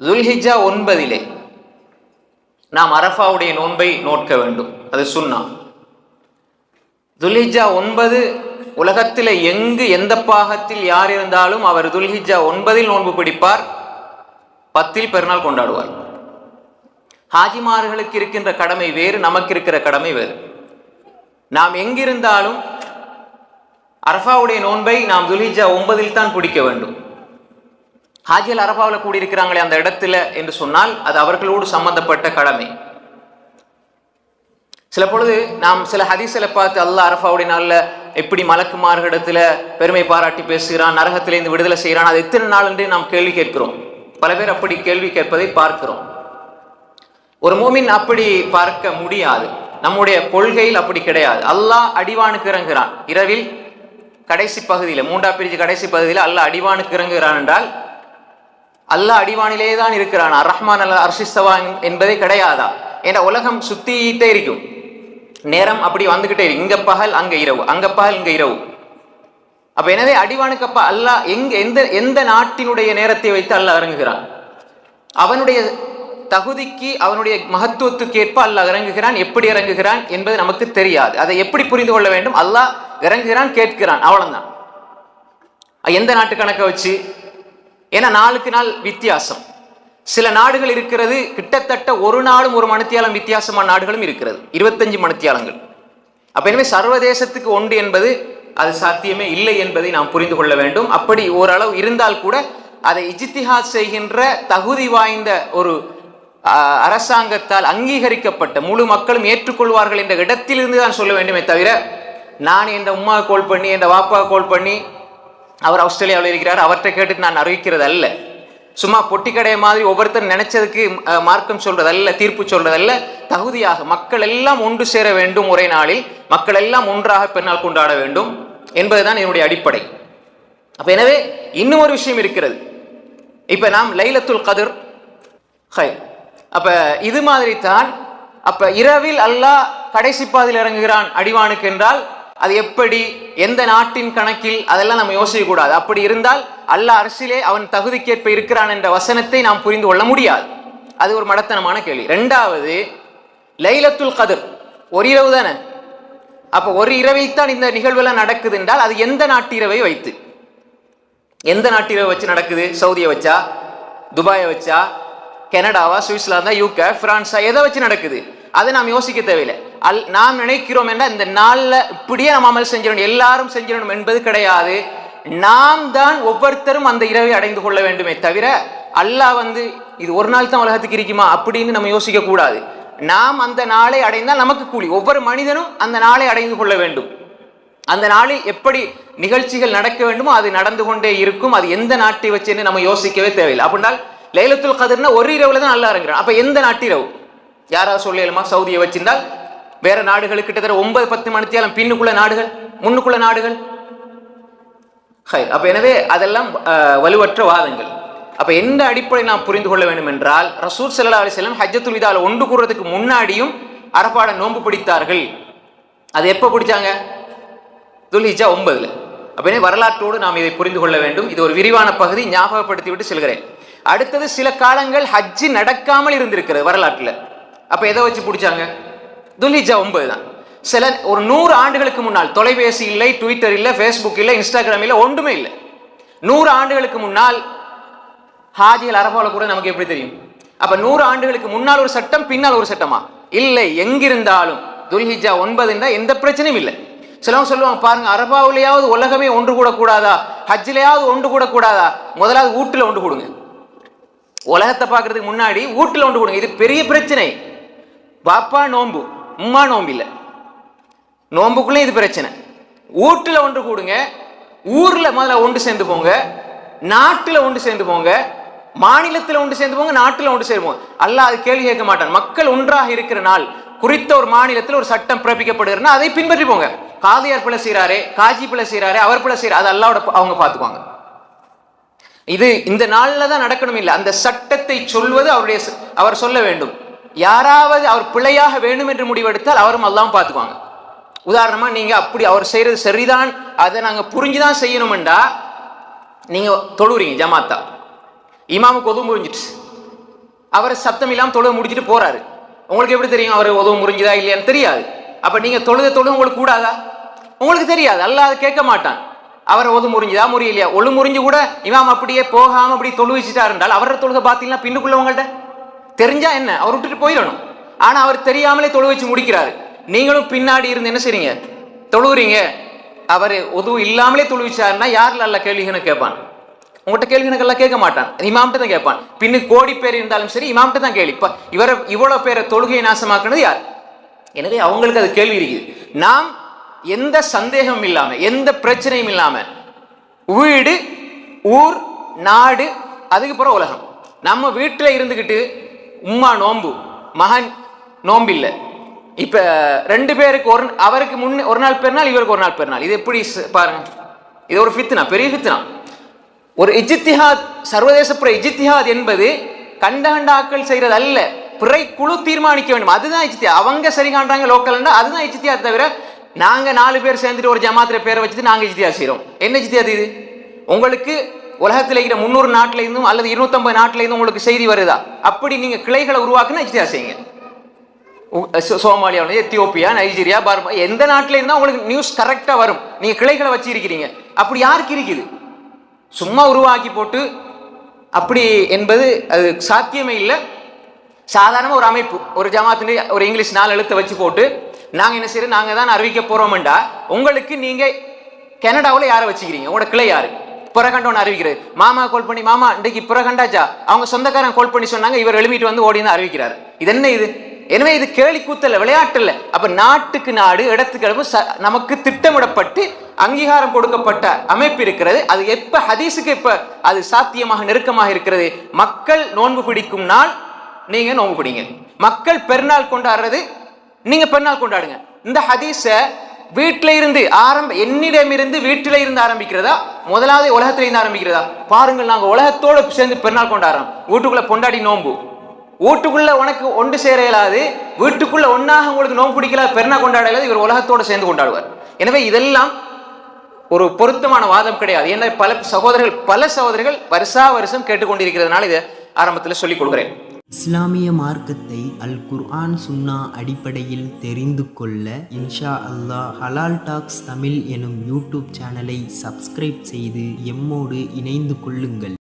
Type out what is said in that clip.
துல்ஹிஜ்ஜா 9 நாம் அரஃபாவுடைய நோன்பை நோட்க வேண்டும். அது சுன்னா. துல்ஹிஜ்ஜா 9 உலகத்தில் எங்கு எந்த பாகத்தில் யார் இருந்தாலும் அவர் துல்ஹிஜ்ஜா 9 நோன்பு பிடிப்பார், 10 பெருநாள் கொண்டாடுவார். ஹாஜிமார்களுக்கு இருக்கின்ற கடமை வேறு, நமக்கு இருக்கிற கடமை வேறு. நாம் எங்கிருந்தாலும் அரஃபாவுடைய நோன்பை நாம் துல்ஹிஜ்ஜா 9 தான் பிடிக்க வேண்டும். ஹாஜிகள் அரஃபாவில் கூடியிருக்கிறாங்களே அந்த இடத்துல என்று சொன்னால் அது அவர்களோடு சம்பந்தப்பட்ட கடமை. சில பொழுது நாம் சில ஹதீஸில் பார்த்து அல்லாஹ் அரஃபாவுடைய நாளில் எப்படி மலக்குமார்களிடத்தில் பெருமை பாராட்டி பேசுகிறான், நரகத்திலேருந்து விடுதலை செய்கிறான், அது எத்தனை நாள் என்று நாம் கேள்வி கேட்கிறோம். பல பேர் அப்படி கேள்வி கேட்பதை பார்க்கிறோம். ஒரு மூமின் அப்படி பார்க்க முடியாது. நம்முடைய கொள்கையில் அப்படி கிடையாது. அல்லாஹ் அடிவானுக்கு இறங்குகிறான் இரவில் கடைசி பகுதியில், 3ஆம் பிரிவு கடைசி பகுதியில் அல்லாஹ் அடிவானுக்கு இறங்குகிறான் என்றால் அல்லாஹ் அடிவானிலே தான் இருக்கிறான். ரஹ்மான் அல்ல அர்ஷிஸ்தவா என்பதே கிடையாதா? என்ற உலகம் சுத்திட்டே இருக்கும், நேரம் அப்படி வந்துகிட்டே இருக்கும். இங்க பகல் அங்க இரவு, அங்க பகல் இங்க இரவு. அப்ப எனவே அடிவானுக்கு அப்ப அல்லாஹ் எந்த நாட்டினுடைய நேரத்தை வைத்து அல்லாஹ் இறங்குகிறான்? அவனுடைய தகுதிக்கு அவனுடைய மகத்துவத்துக்கு ஏற்ப அல்லாஹ் இறங்குகிறான். எப்படி இறங்குகிறான் என்பது நமக்கு தெரியாது. அதை எப்படி புரிந்து கொள்ள வேண்டும்? அல்லாஹ் இறங்குகிறான், கேட்கிறான், அவ்வளவுதான். எந்த நாட்டு கணக்கை வச்சு? ஏன்னா நாளுக்கு நாள் வித்தியாசம். சில நாடுகள் இருக்கிறது கிட்டத்தட்ட ஒரு நாளும் ஒரு மணித்தியாலம் வித்தியாசமான நாடுகளும் இருக்கிறது, 25 மணித்தியாலங்கள். அப்ப எனவே சர்வதேசத்துக்கு ஒன்று என்பது அது சாத்தியமே இல்லை என்பதை நாம் புரிந்து கொள்ள வேண்டும். அப்படி ஓரளவு இருந்தால் கூட அதை இஜ்திஹாத் செய்கின்ற தகுதி வாய்ந்த ஒரு அரசாங்கத்தால் அங்கீகரிக்கப்பட்ட முழு மக்களும் ஏற்றுக்கொள்வார்கள் என்ற இடத்திலிருந்து தான் சொல்ல வேண்டுமே தவிர, நான் என் உம்மாவை கோல் பண்ணி என் வாப்பாவை கோல் பண்ணி அவர் ஆஸ்திரேலியாவில் இருக்கிறார் அவற்றை கேட்டு நான் அறிவிக்கிறது அல்ல. சும்மா பொட்டி கடையை மாதிரி ஒவ்வொருத்தர் நினைச்சதுக்கு மார்க்கம் சொல்றதல்ல, தீர்ப்பு சொல்றதல்ல. தகுதியாக மக்கள் எல்லாம் ஒன்று சேர வேண்டும், ஒரே நாளில் மக்கள் எல்லாம் ஒன்றாக பெருநாள் கொண்டாட வேண்டும் என்பதுதான் என்னுடைய அடிப்படை. அப்ப எனவே இன்னும் ஒரு விஷயம் இருக்கிறது. இப்ப நாம் லைலத்துல் கத்ர், அப்ப இது மாதிரி தான். அப்ப இரவில் அல்லாஹ் கடைசி பாதியில் இறங்குகிறான் அடிவானுக்கு என்றால் அது எப்படி, எந்த நாட்டின் கணக்கில், அதெல்லாம் நம்ம யோசிக்க கூடாது. அப்படி இருந்தால் அல்லாஹ் அரசிலே அவன் தகுதிக்கேற்ப இருக்கிறான் என்ற வசனத்தை நாம் புரிந்து கொள்ள முடியாது. அது ஒரு மடத்தனமான கேள்வி. 2வது, லைலத்துல் கத்ர் ஒரு இரவு தானே. அப்ப ஒரு இரவில் தான் இந்த நிகழ்வெல்லாம் நடக்குது என்றால் அது எந்த நாட்டு இரவை வைத்து, எந்த நாட்டு இரவை வச்சு நடக்குது? சவுதியை வச்சா, துபாயை வச்சா, கனடாவா, சுவிட்சர்லாந்தா, யூகே, பிரான்ஸா, எதை வச்சு நடக்குது? அதை நாம் யோசிக்க தேவையில்லை. நாம் நினைக்கிறோம் என்றால் இந்த நாள்ல இப்படியே நாம் அமல் செஞ்சிடணும், எல்லாரும் செஞ்சிடணும் என்பது கிடையாது. நாம் தான் ஒவ்வொருத்தரும் அந்த இரவை அடைந்து கொள்ள வேண்டுமே தவிர அல்லாஹ் இது ஒரு நாள் தான் உலகத்துக்கு இருக்குமா அப்படின்னு நம்ம யோசிக்க கூடாது. நாம் அந்த நாளை அடைந்தால் நமக்கு கூலி. ஒவ்வொரு மனிதனும் அந்த நாளை அடைந்து கொள்ள வேண்டும். அந்த நாளில் எப்படி நிகழ்ச்சிகள் நடக்க வேண்டுமோ அது நடந்து கொண்டே இருக்கும். அது எந்த நாட்டை வச்சுன்னு நம்ம யோசிக்கவே தேவையில்லை. அப்படின்னால் லைலத்துல் கத்ர்னா ஒரு இரவுல தான் அல்லாஹ் இறங்குறான். அப்ப எந்த நாட்டு இரவு? யாராவது சொல்லலுமா? சவுதியை வச்சிருந்தால் வேற நாடுகள் கிட்டத்தட்ட 9-10 மணித்தியாலம் பின்னுக்குள்ள நாடுகள், முன்னுக்குள்ள நாடுகள். அப்ப எனவே அதெல்லாம் வலுவற்ற வாதங்கள். அப்ப எந்த அடிப்படையில் நாம் புரிந்து கொள்ள வேண்டும் என்றால், ரசூல் ஸல்லல்லாஹு அலைஹி வஸல்லம் ஹஜ்ஜத்துல் விதால ஒன்று கூறுறதுக்கு முன்னாடியும் அரஃபாட நோன்பு பிடித்தார்கள். அது எப்ப பிடிச்சாங்க? துல்ஹிஜ்ஜா 9. அப்ப வரலாற்றோடு நாம் இதை புரிந்து கொள்ள வேண்டும். இது ஒரு விரிவான பகுதி, ஞாபகப்படுத்தி விட்டு செல்கிறேன். அடுத்தது, சில காலங்கள் ஹஜ்ஜி நடக்காமல் இருந்திருக்கிறது வரலாற்றுல. அப்ப எதை வச்சு பிடிச்சாங்க? துல்ஹிஜ்ஜா 9 தான். சில ஒரு 100 ஆண்டுகளுக்கு முன்னால் தொலைபேசி இல்லை, ட்விட்டர் இல்லை, ஃபேஸ்புக் இல்லை, இன்ஸ்டாகிராம் இல்லை, ஒன்றுமே இல்லை. 100 ஆண்டுகளுக்கு முன்னால் ஹாஜிகள் அரஃபாவில் கூட நமக்கு எப்படி தெரியும்? அப்ப 100 ஆண்டுகளுக்கு முன்னால் ஒரு சட்டம், பின்னால் ஒரு சட்டமா? இல்லை. எங்கிருந்தாலும் துல்ஹிஜ்ஜா 9 எந்த பிரச்சனையும் இல்லை. சிலவங்க சொல்லுவாங்க, பாருங்க அரஃபாவிலேயாவது உலகமே ஒன்று கூட கூடாதா, ஹஜ்ஜிலேயாவது ஒன்று கூட கூடாதா? முதலாவது வீட்டுல ஒன்று கூடுங்க. உலகத்தை பார்க்கறதுக்கு முன்னாடி வீட்டுல ஒன்று கூடுங்க. இது பெரிய பிரச்சனை. பாப்பா நோம்பு, உம்மா நோம்பு இல்லை, நோம்புக்குள்ளே இது பிரச்சனை. வீட்டுல ஒன்று கூடுங்க, ஊர்ல முதல்ல ஒன்று சேர்ந்து போங்க, நாட்டுல ஒன்று சேர்ந்து போங்க, மாநிலத்தில் ஒன்று சேர்ந்து போங்க, நாட்டுல ஒன்று சேர்ந்து. அல்லாஹ் அது கேள்வி கேட்க மாட்டான். மக்கள் ஒன்றாக இருக்கிற நாள் குறித்த ஒரு மாநிலத்தில் ஒரு சட்டம் பிறப்பிக்கப்படுகிறதுனா அதை பின்பற்றி போங்க. காதியார் பிள்ளை செய்யறாரு, காஜி பிள்ளை செய்யறாரு, அவர் பிள்ளை செய்யறாரு, அது அல்லாஹ்வோட அவங்க பார்த்துக்குவாங்க. இது இந்த நாள்ல தான் நடக்கணும் இல்லை. அந்த சட்டத்தை சொல்வது அவர் சொல்ல வேண்டும். யாராவது அவர் பிழையாக வேண்டும் என்று முடிவெடுத்தால் அவரும் அல்லாஹ்வும் பார்த்துக்குவாங்க. உதாரணமா நீங்க அப்படி அவர் செய்யறது சரிதான், அதை நாங்க புரிஞ்சுதான் செய்யணும்டா, நீங்க தொழுறீங்க ஜமாத்தா, இமாமுக்கு உதவு முறிஞ்சிட்டு அவர் சத்தம் இல்லாம தொழுக முடிச்சுட்டு போறாரு. உங்களுக்கு எப்படி தெரியும் அவர் உதவு முறிஞ்சுதா இல்லையான்னு? தெரியாது. அப்ப நீங்க தொழுக உங்களுக்கு கூடாதா? உங்களுக்கு தெரியாது, அல்லாஹ் கேட்க மாட்டான். அவர் ஒது முறிஞ்சுதா முறியலையா, ஒழு முறிஞ்சு கூட இமாம் அப்படியே போகாம அப்படி தொழுவிச்சுட்டா இருந்தால் அவரோட தொழுகை பார்த்தீங்கன்னா பின்னுக்குள்ளவங்கள்ட்ட தெரிஞ்சா என்ன, அவர் விட்டுட்டு போயிடணும். ஆனா அவர் தெரியாமலே தொழு வச்சு முடிக்கிறாரு. நீங்களும் பின்னாடி இருந்து என்ன செய்றீங்க, தொழுகிறீங்க. அவர் ஒது இல்லாமலே தொழுவிச்சாருன்னா யாருல அல்ல கேள்விகளை கேட்பான்? உங்கள்கிட்ட கேள்விகளெல்லாம் கேட்க மாட்டான், இமாம்கிட்ட தான் கேட்பான். பின்னு கோடி பேர் இருந்தாலும் சரி இமாம்கிட்ட தான் கேள்வி. இப்ப இவ்வளவு பேரை தொழுகையை நாசமாக்குனது யார்? எனவே அவங்களுக்கு அது கேள்வி இருக்குது. நாம் எந்த சந்தேகமும் இல்லாம, எந்த பிரச்சனையும் இல்லாம, வீடு, ஊர், நாடு, அதுக்கு பிறகு உலகம், நம்ம வீட்டில் இருந்துகிட்டு உம்மா நோம்பு, மகன் நோம்பு இல்லை. இப்ப 2 பேருக்கு அவருக்கு முன்ன ஒரு நாள் பெருநாள், இவருக்கு ஒரு நாள் பெருநாள். இது எப்படி பாருங்க, இது ஒரு ஃபித்னா, பெரிய ஃபித்னா. ஒரு இஜ்திஹாத், சர்வதேச இஜ்திஹாத் என்பது கண்டகண்டாக்கள் செய்யறது அல்ல, பிறை குழு தீர்மானிக்க வேண்டும். அதுதான் இஜ்திஹாத். அவங்க சரி காண்றாங்க லோக்கல்னா அதுதான் இஜ்திஹாத். தவிர நாங்க 4 பேர் சேர்ந்துட்டு ஒரு ஜமாத்துல பேரை வச்சுட்டு நாங்க இஜ்திஹாத் செய்யறோம். என்ன இஜ்திஹாத் இது? உங்களுக்கு உலகத்தில் இருக்கிற 300 நாட்டில இருந்தும் அல்லது 250 நாட்டில இருந்தும் உங்களுக்கு செய்தி வருதா? அப்படி நீங்க கிளைகளை உருவாக்குனா இஜ்திஹாத் செய்யுங்க. சோமாலியா, எத்தியோப்பியா, நைஜீரியா, பர்மா, எந்த நாட்டில இருந்தா உங்களுக்கு நியூஸ் கரெக்டா வரும். நீங்க கிளைகளை வச்சு இருக்கிறீங்க. அப்படி யாருக்கு இருக்குது? சும்மா உருவாக்கி போட்டு அப்படி என்பது அது சாத்தியமே இல்லை. சாதாரண ஒரு அமைப்பு, ஒரு ஜமாத்து ஒரு இங்கிலீஷ் 4 எழுத்தை வச்சு போட்டு நாங்க என்ன செய்யறோம், நாங்க தான் அறிவிக்க போறோம்டா, உங்களுக்கு நீங்க கனடாவில் யாரை வச்சுக்கிறீங்க? உங்களோட கிளை யாரு? புறகண்டோன்னு அறிவிக்கிறது. மாமா கால் பண்ணி, மாமா இன்றைக்கு புறகண்டாச்சா, அவங்க சொந்தக்காரன் கால் பண்ணி சொன்னாங்க, இவர் எழுப்பிட்டு வந்து ஓடி தான் அறிவிக்கிறாரு. இது என்ன இது? எனவே இது கேலி கூத்தல்ல, விளையாட்டு இல்லை. அப்ப நாட்டுக்கு நாடு, இடத்துக்கு இடம் நமக்கு திட்டமிடப்பட்டு அங்கீகாரம் கொடுக்கப்பட்ட அமைப்பு இருக்கிறது. அது எப்ப ஹதீஸுக்கு எப்ப அது சாத்தியமாக நெருக்கமாக இருக்கிறது? மக்கள் நோன்பு பிடிக்கும் நாள் நீங்க நோன்பு பிடிங்க, மக்கள் பெருநாள் கொண்டாடுறது நீங்க பெருநாள் கொண்டாடுங்க. இந்த ஹதீஸ வீட்டில இருந்து என்னிடமிருந்து வீட்டில இருந்து ஆரம்பிக்கிறதா, முதலாவது உலகத்தில இருந்து ஆரம்பிக்கிறதா? பாருங்கள், நாங்க உலகத்தோடு சேர்ந்து பெருநாள் கொண்டாடுறோம். வீட்டுக்குள்ள பொண்டாடி நோன்பு, வீட்டுக்குள்ள உனக்கு ஒன்று சேர இயலாது, வீட்டுக்குள்ள ஒன்னாக உங்களுக்கு நோன்பு பிடிக்கல, பெருநாள் கொண்டாட இயலாது, இவர் உலகத்தோடு சேர்ந்து கொண்டாடுவார். எனவே இதெல்லாம் ஒரு பொருத்தமான வாதம் கிடையாது. ஏன்னா பல சகோதரர்கள் வருஷம் கேட்டுக்கொண்டிருக்கிறதுனால இதை ஆரம்பத்தில் சொல்லிக் கொள்கிறேன். இஸ்லாமிய மார்க்கத்தை அல் குர்ஆன் சுன்னா அடிப்படையில் தெரிந்து கொள்ள இன்ஷா அல்லாஹ் ஹலால் டாக்ஸ் தமிழ் எனும் யூடியூப் சேனலை சப்ஸ்கிரைப் செய்து எம்மோடு இணைந்து கொள்ளுங்கள்.